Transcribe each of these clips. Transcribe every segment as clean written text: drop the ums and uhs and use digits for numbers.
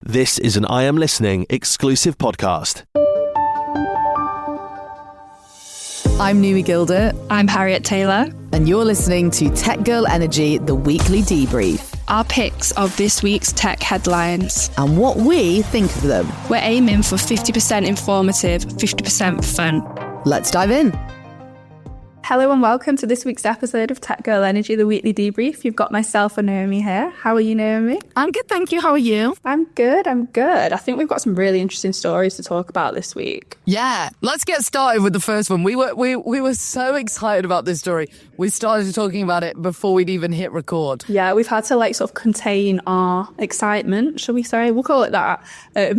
This is an I Am Listening exclusive podcast. I'm Numi Gildert. I'm Harriet Taylor. And you're listening to Tech Girl Energy, the weekly debrief. Our picks of this week's tech headlines. And what we think of them. We're aiming for 50% informative, 50% fun. Let's dive in. Hello and welcome to this week's episode of Tech Girl Energy, the weekly debrief. You've got myself and Numi here. How are you, Numi? I'm good, thank you. How are you? I'm good. I think we've got some really interesting stories to talk about this week. Yeah, let's get started with the first one. We were so excited about this story. We started talking about it before we'd even hit record. Yeah, we've had to sort of contain our excitement, shall we say? We'll call it that,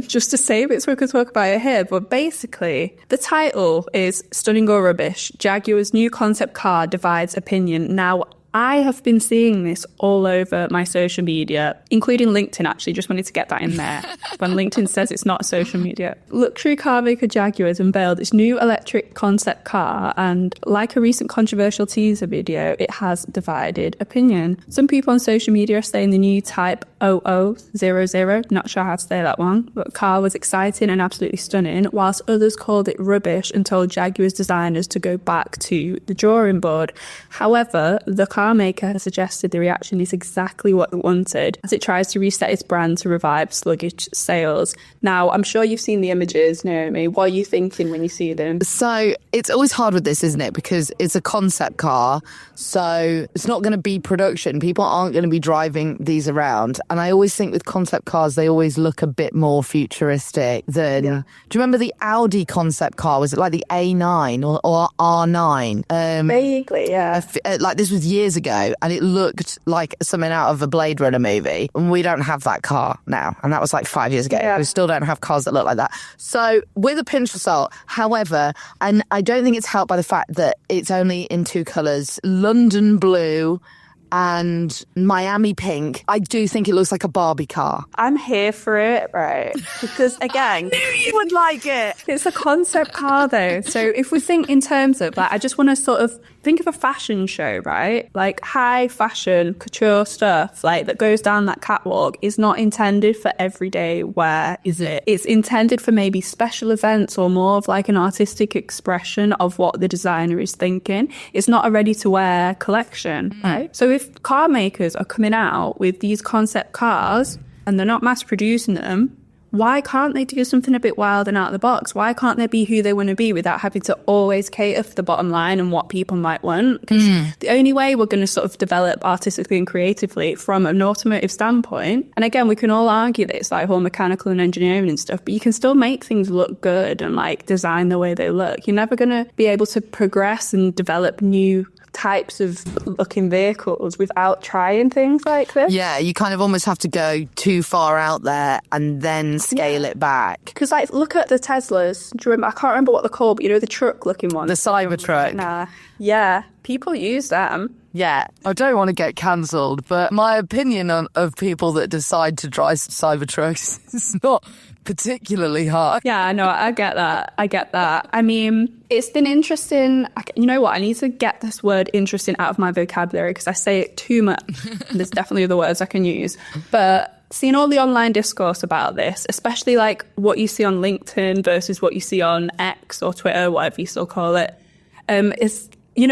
just to save it so we can talk about it here. But basically, the title is Stunning or Rubbish. Jaguar's new concept car divides opinion. Now, I have been seeing this all over my social media, including LinkedIn, actually. Just wanted to get that in there. When LinkedIn says it's not social media. Luxury car maker Jaguar has unveiled its new electric concept car, and like a recent controversial teaser video, it has divided opinion. Some people on social media are saying the new Type 0000, not sure how to say that one, but car was exciting and absolutely stunning, whilst others called it rubbish and told Jaguar's designers to go back to the drawing board. However, the car maker has suggested the reaction is exactly what it wanted as it tries to reset its brand to revive sluggish sales. Now, I'm sure you've seen the images, Naomi. What are you thinking when you see them? So it's always hard with this, isn't it? Because it's a concept car, so it's not going to be production. People aren't going to be driving these around. And I always think with concept cars, they always look a bit more futuristic than... Yeah. Do you remember the Audi concept car? Was it like the A9 or R9? Vaguely, yeah. Like this was years ago, and it looked like something out of a Blade Runner movie, and we don't have that car now, and that was like 5 years ago. Yeah. We still don't have cars that look like that. So with a pinch of salt, however, and I don't think it's helped by the fact that it's only in two colours, London blue and Miami pink. I do think it looks like a Barbie car. I'm here for it, right? Because again, I knew you would like it. It's a concept car though. So if we think in terms of I just want to sort of think of a fashion show, right? Like high fashion, couture stuff that goes down that catwalk is not intended for everyday wear, is it? It's intended for maybe special events or more of an artistic expression of what the designer is thinking. It's not a ready to wear collection, right? So if car makers are coming out with these concept cars and they're not mass producing them, why can't they do something a bit wild and out of the box? Why can't they be who they want to be without having to always cater for the bottom line and what people might want? Because the only way we're going to sort of develop artistically and creatively from an automotive standpoint, and again, we can all argue that it's all mechanical and engineering and stuff, but you can still make things look good and design the way they look. You're never going to be able to progress and develop new types of looking vehicles without trying things like this. Yeah, you kind of almost have to go too far out there and then scale it back. Because look at the Teslas. Do you remember? I can't remember what they're called, but the truck looking ones. The Cybertruck. Nah. Yeah, people use them. Yeah, I don't want to get cancelled, but my opinion of people that decide to drive Cybertrucks is not particularly high. Yeah, no, I get that. I mean, it's been interesting. You know what? I need to get this word interesting out of my vocabulary because I say it too much. There's definitely other words I can use. But seeing all the online discourse about this, especially what you see on LinkedIn versus what you see on X or Twitter, whatever you still call it, is...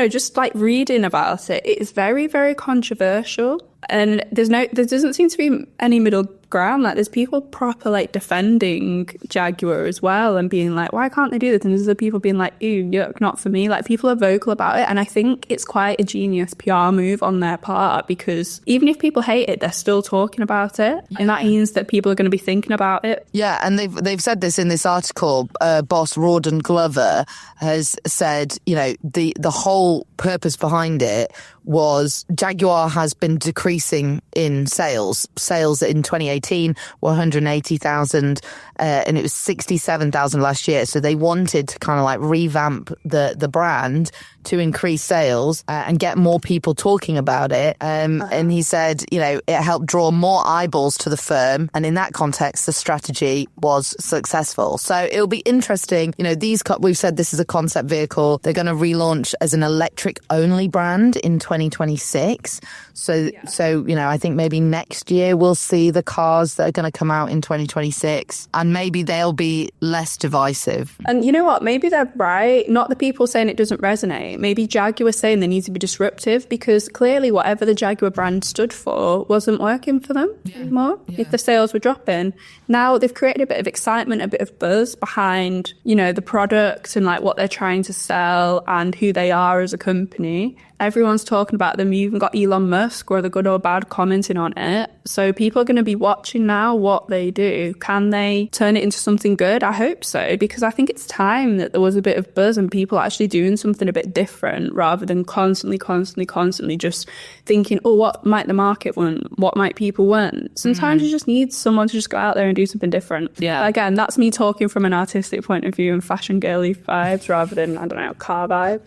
just reading about it, it is very, very controversial. And there doesn't seem to be any middle ground. There's people proper defending Jaguar as well and being why can't they do this? And there's other people being ew, yuck, not for me. People are vocal about it. And I think it's quite a genius PR move on their part because even if people hate it, they're still talking about it. Yeah. And that means that people are going to be thinking about it. Yeah, and they've said this in this article. Boss Rawdon Glover has said, the whole purpose behind it was Jaguar has been decreasing in sales. Sales in 2018 were 180,000 and it was 67,000 last year. So they wanted to kind of revamp the brand to increase sales and get more people talking about it. And he said, it helped draw more eyeballs to the firm. And in that context, the strategy was successful. So it'll be interesting. We've said this is a concept vehicle. They're going to relaunch as an electric only brand in 2020. 2026. So, I think maybe next year we'll see the cars that are going to come out in 2026, and maybe they'll be less divisive. And you know what? Maybe they're right. Not the people saying it doesn't resonate. Maybe Jaguar saying they need to be disruptive, because clearly whatever the Jaguar brand stood for wasn't working for them anymore. If the sales were dropping. Now they've created a bit of excitement, a bit of buzz behind, the product and like what they're trying to sell and who they are as a company. Everyone's talking about them. You even got Elon Musk, whether good or bad, commenting on it. So people are going to be watching now what they do. Can they turn it into something good? I hope so, because I think it's time that there was a bit of buzz and people actually doing something a bit different, rather than constantly just thinking, oh, what might the market want? What might people want? Sometimes you just need someone to just go out there and do something different. Yeah. Again, that's me talking from an artistic point of view and fashion girly vibes rather than, I don't know, car vibe.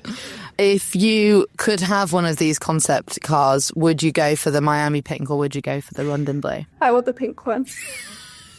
If you could have one of these concept cars, would you go for the Miami pink or would you go for the London blue? I want the pink one.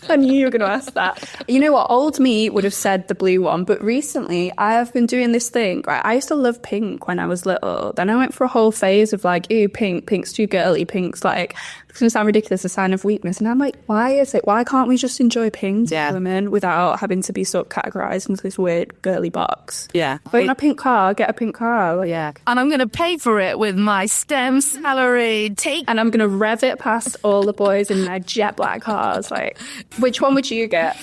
I knew you were going to ask that. You know what? Old me would have said the blue one, but recently I have been doing this thing, right? I used to love pink when I was little. Then I went for a whole phase of like, ew, pink's too girly, pink's like, it's going to sound ridiculous, a sign of weakness. And I'm like, why can't we just enjoy pink as women without having to be sort of categorised into this weird girly box? Yeah. If you want a pink car, get a pink car. Like, yeah. And I'm going to pay for it with my STEM salary. And I'm going to rev it past all the boys in their jet black cars. Like, which one would you get?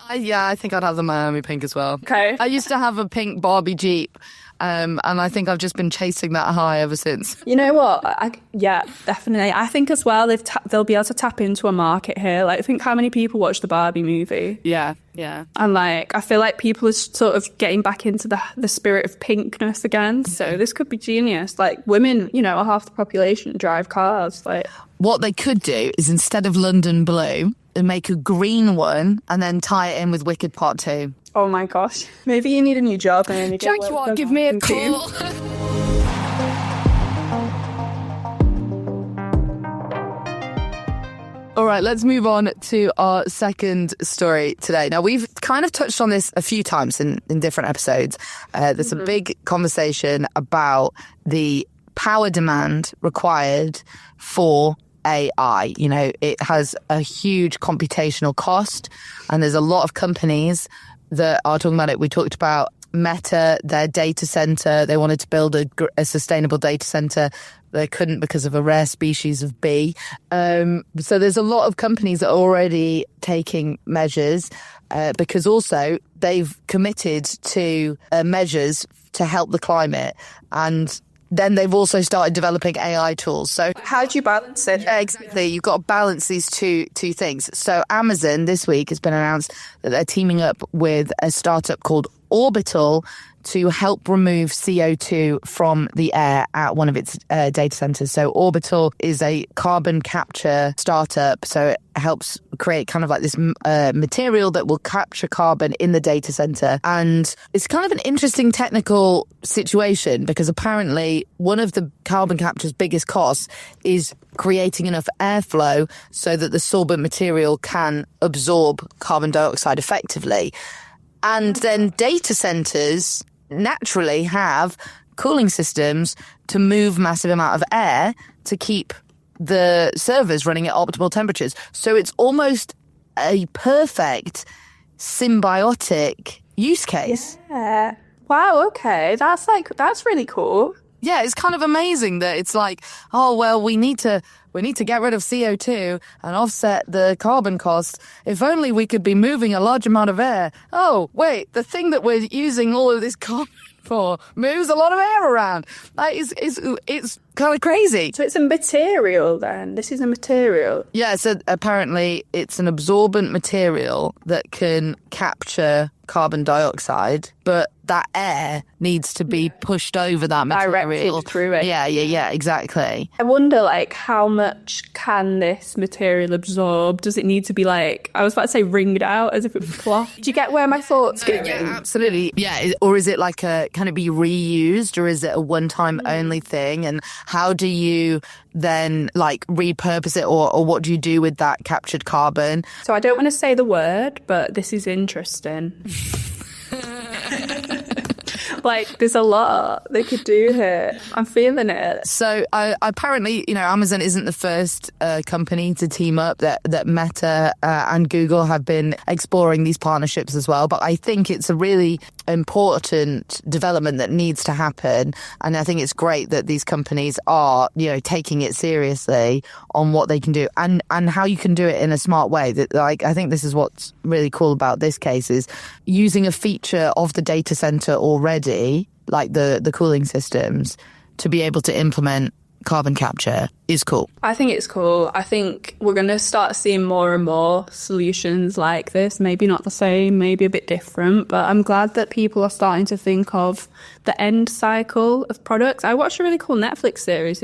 I think I'd have the Miami pink as well. Okay. I used to have a pink Barbie Jeep. And I think I've just been chasing that high ever since. You know what? Yeah, definitely. I think as well they'll be able to tap into a market here. Like, think how many people watch the Barbie movie. Yeah. And like, I feel like people are sort of getting back into the spirit of pinkness again. So this could be genius. Like, women, are half the population, drive cars. Like, what they could do is, instead of London blue, make a green one and then tie it in with Wicked Part 2. Oh my gosh. Maybe you need a new job and then you get Jaguar, give me a call. All right, let's move on to our second story today. Now, we've kind of touched on this a few times in different episodes. There's a big conversation about the power demand required for AI. It has a huge computational cost, and there's a lot of companies that are talking about it. We talked about Meta, their data center. They wanted to build a sustainable data center. They couldn't because of a rare species of bee. So there's a lot of companies that are already taking measures because also they've committed to measures to help the climate. And then they've also started developing AI tools. So how do you balance it? Exactly. You've got to balance these two things. So Amazon this week has been announced that they're teaming up with a startup called Orbital to help remove CO2 from the air at one of its data centers. So Orbital is a carbon capture startup. So it helps create kind of like this material that will capture carbon in the data center. And it's kind of an interesting technical situation, because apparently one of the carbon capture's biggest costs is creating enough airflow so that the sorbent material can absorb carbon dioxide effectively. And then data centers naturally have cooling systems to move massive amount of air to keep the servers running at optimal temperatures. So it's almost a perfect symbiotic use case. Yeah. Wow, okay. That's really cool. Yeah, it's kind of amazing that it's like, oh, well, we need to get rid of CO2 and offset the carbon costs. If only we could be moving a large amount of air. Oh, wait, the thing that we're using all of this carbon for moves a lot of air around. Like, it's kind of crazy. So it's a material then? This is a material? Yeah, so apparently it's an absorbent material that can capture carbon dioxide, but that air needs to be pushed over that material. Directed through it. Yeah, exactly. I wonder, like, how much can this material absorb? Does it need to be, like, I was about to say ringed out as if it was cloth. Do you get where my thoughts go? Yeah, absolutely. Yeah, or is it like can it be reused, or is it a one-time only thing? And how do you then, like, repurpose it, or what do you do with that captured carbon? So I don't want to say the word, but this is interesting. Like, there's a lot they could do here. I'm feeling it. So apparently, Amazon isn't the first company to team up. That Meta and Google have been exploring these partnerships as well. But I think it's a really important development that needs to happen. And I think it's great that these companies are, taking it seriously on what they can do and how you can do it in a smart way. That, I think this is what's really cool about this case is using a feature of the data center already, like the cooling systems, to be able to implement carbon capture is cool. I think it's cool. I think we're going to start seeing more and more solutions like this. Maybe not the same, maybe a bit different, but I'm glad that people are starting to think of the end cycle of products. I watched a really cool Netflix series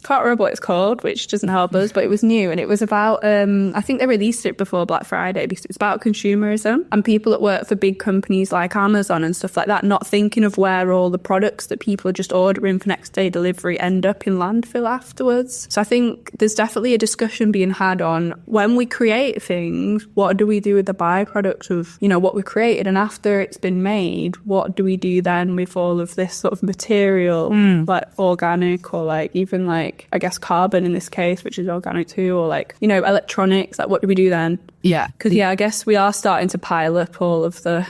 can't remember what it's called, which doesn't help us, but it was new and it was about, I think they released it before Black Friday because it's about consumerism and people that work for big companies like Amazon and stuff like that, not thinking of where all the products that people are just ordering for next day delivery end up in landfill afterwards. So I think there's definitely a discussion being had on when we create things, what do we do with the byproducts of, what we created, and after it's been made, what do we do then with all of this sort of material, like organic or like even like, I guess carbon in this case, which is organic too, or like, electronics, like what do we do then? Yeah. Because I guess we are starting to pile up all of the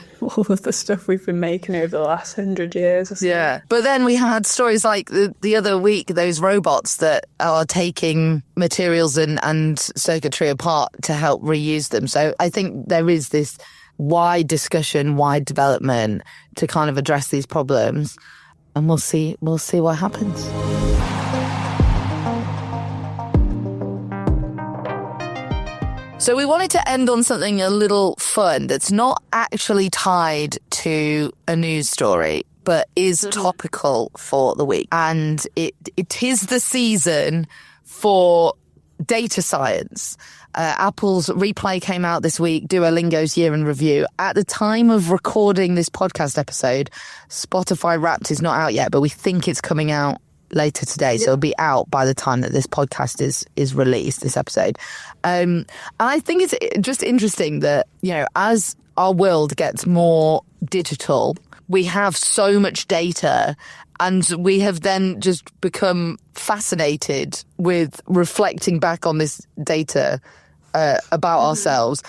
stuff we've been making over the last 100 years or so. Yeah. But then we had stories like the other week, those robots that are taking materials and circuitry apart to help reuse them. So I think there is this wide discussion, wide development to kind of address these problems. And we'll see what happens. So we wanted to end on something a little fun that's not actually tied to a news story, but is topical for the week. And it is the season for data science. Apple's Replay came out this week, Duolingo's year in review. At the time of recording this podcast episode, Spotify Wrapped is not out yet, but we think it's coming out later today, so it'll be out by the time that this podcast is released, this episode. And I think it's just interesting that, as our world gets more digital, we have so much data and we have then just become fascinated with reflecting back on this data about ourselves.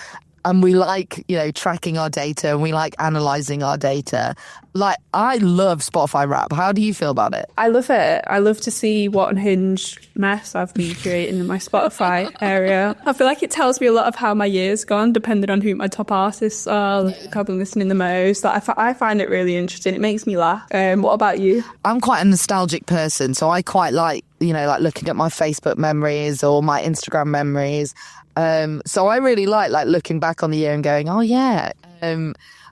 And we like, tracking our data and we like analysing our data. Like, I love Spotify Wrap. How do you feel about it? I love it. I love to see what unhinged mess I've been creating in my Spotify area. I feel like it tells me a lot of how my year's gone, depending on who my top artists are, like I've been listening the most. Like, I find it really interesting. It makes me laugh. What about you? I'm quite a nostalgic person, so I quite like, like looking at my Facebook memories or my Instagram memories. So I really like looking back on the year and going, oh yeah,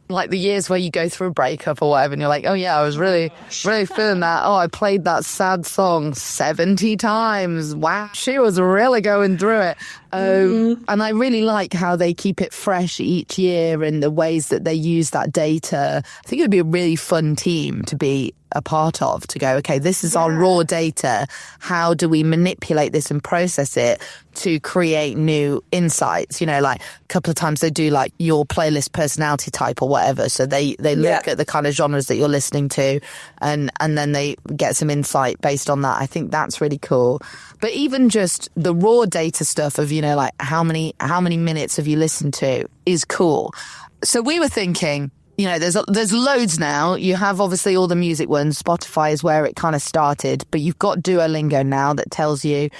like the years where you go through a breakup or whatever and you're like, oh yeah, I was really feeling that. Oh, I played that sad song 70 times. Wow, she was really going through it. And I really like how they keep it fresh each year and the ways that they use that data. I think it would be a really fun team to be a part of, to go, okay, this is our raw data. How do we manipulate this and process it to create new insights? Like a couple of times they do like your playlist personality type or whatever. So they look at the kind of genres that you're listening to and then they get some insight based on that. I think that's really cool. But even just the raw data stuff of, like how many minutes have you listened to is cool. So we were thinking, there's loads now. You have obviously all the music ones. Spotify is where it kind of started, but you've got Duolingo now that tells you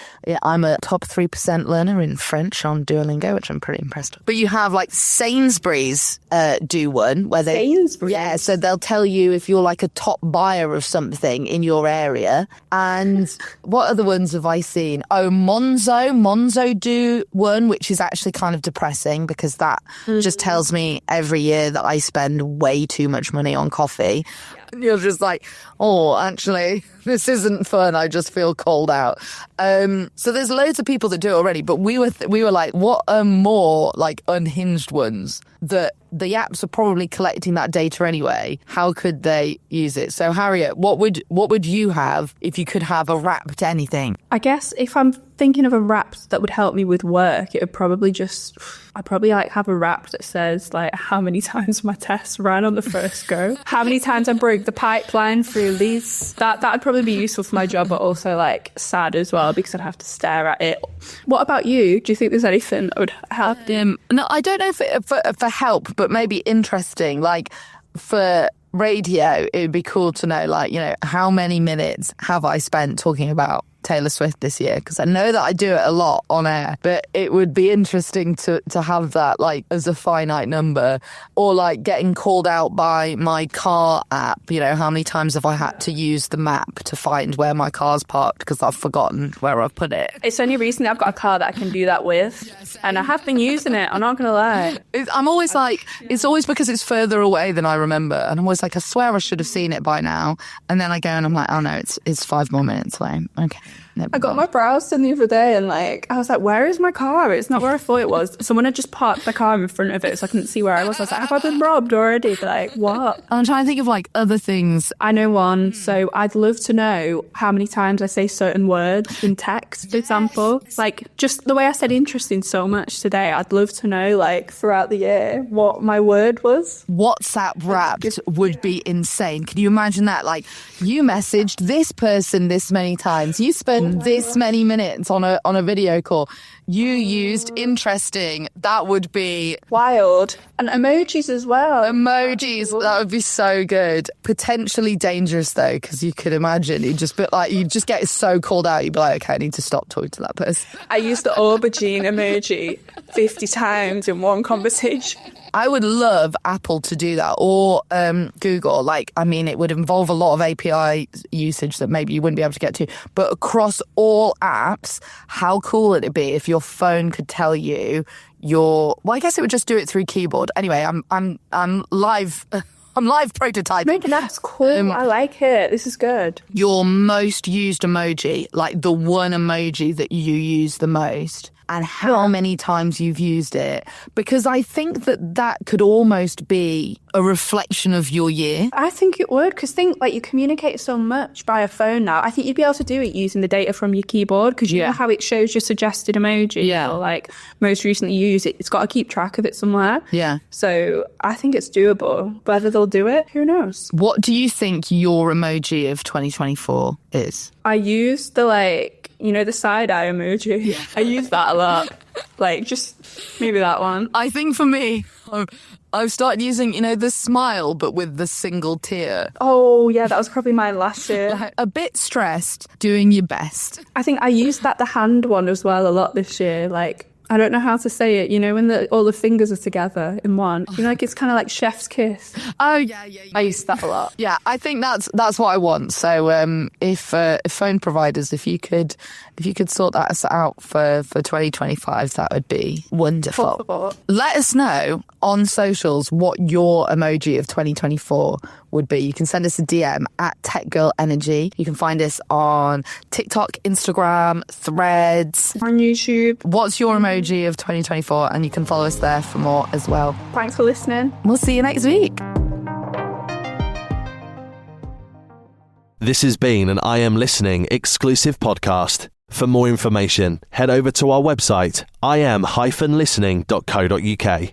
I'm a top 3% learner in French on Duolingo, which I'm pretty impressed with. But you have like Sainsbury's do one where so they'll tell you if you're like a top buyer of something in your area. And what other ones have I seen? Oh, Monzo do one, which is actually kind of depressing because that just tells me every year that I spend way too much money on coffee. And you're just like, oh, actually, this isn't fun. I just feel cold out. So there's loads of people that do it already, but we were like, what are more like unhinged ones that the apps are probably collecting that data anyway. How could they use it? So Harriet, what would you have if you could have a wrapped anything? I guess if I'm thinking of a wrap that would help me with work, it would probably I'd probably like have a wrap that says like how many times my tests ran on the first go, how many times I broke the pipeline through these. That'd probably be useful for my job, but also like sad as well because I'd have to stare at it. What about you? Do you think there's anything that would help? No, I don't know if for help, but maybe interesting. Like for radio, it would be cool to know, like, you know, how many minutes have I spent talking about Taylor Swift this year? Because I know that I do it a lot on air, but it would be interesting to have that like as a finite number. Or like getting called out by my car app, you know, how many times have I had to use the map to find where my car's parked because I've forgotten where I've put it. It's only recently I've got a car that I can do that with, and I have been using it, I'm not gonna lie. I'm always like, it's always because it's further away than I remember, and I'm always like, I swear I should have seen it by now, and then I go and I'm like, oh no, it's 5 more minutes away. Okay. I got my brows done the other day and like I was like, where is my car? It's not where I thought it was. Someone had just parked the car in front of it so I couldn't see where I was. I was like, have I been robbed already? They're like, what? I'm trying to think of like other things. I know one. So I'd love to know how many times I say certain words in text, for example. Like just the way I said interesting so much today, I'd love to know like throughout the year what my word was. WhatsApp wrapped would be insane. Can you imagine that? Like you messaged this person this many times. You spent this many minutes on a video call. You used interesting. That would be wild. And emojis as well. Emojis, that would be so good. Potentially dangerous though, because you could imagine you'd just get so called out. You'd be like, okay, I need to stop talking to that person. I used the aubergine emoji 50 times in one conversation. I would love Apple to do that, or Google. Like, I mean, it would involve a lot of API usage that maybe you wouldn't be able to get to. But across all apps, how cool would it be if your phone could tell you well, I guess it would just do it through keyboard. Anyway, I'm live. I'm live prototyping. That's cool. I like it. This is good. Your most used emoji, like the one emoji that you use the most, and how many times you've used it. Because I think that could almost be a reflection of your year. I think it would, because you communicate so much by a phone now. I think you'd be able to do it using the data from your keyboard, because you know how it shows your suggested emoji. Yeah. Or like most recently you use it. It's got to keep track of it somewhere. Yeah. So I think it's doable. Whether they'll do it, who knows? What do you think your emoji of 2024 is? I use the the side-eye emoji. Yeah. I use that a lot. Just maybe that one. I think for me, I've started using, the smile, but with the single tear. Oh, yeah, that was probably mine last year. A bit stressed, doing your best. I think I used the hand one as well a lot this year. I don't know how to say it, when all the fingers are together in one. It's kind of like chef's kiss. Oh, yeah. I used that a lot. Yeah, I think that's what I want. So if phone providers, if you could sort that out for 2025, that would be wonderful. Let us know on socials what your emoji of 2024 would be. You can send us a DM at TechGirlEnergy. You can find us on TikTok, Instagram, Threads. On YouTube. What's your emoji of 2024? And you can follow us there for more as well. Thanks for listening. We'll see you next week. This has been an I Am Listening exclusive podcast. For more information, head over to our website, im-listening.co.uk.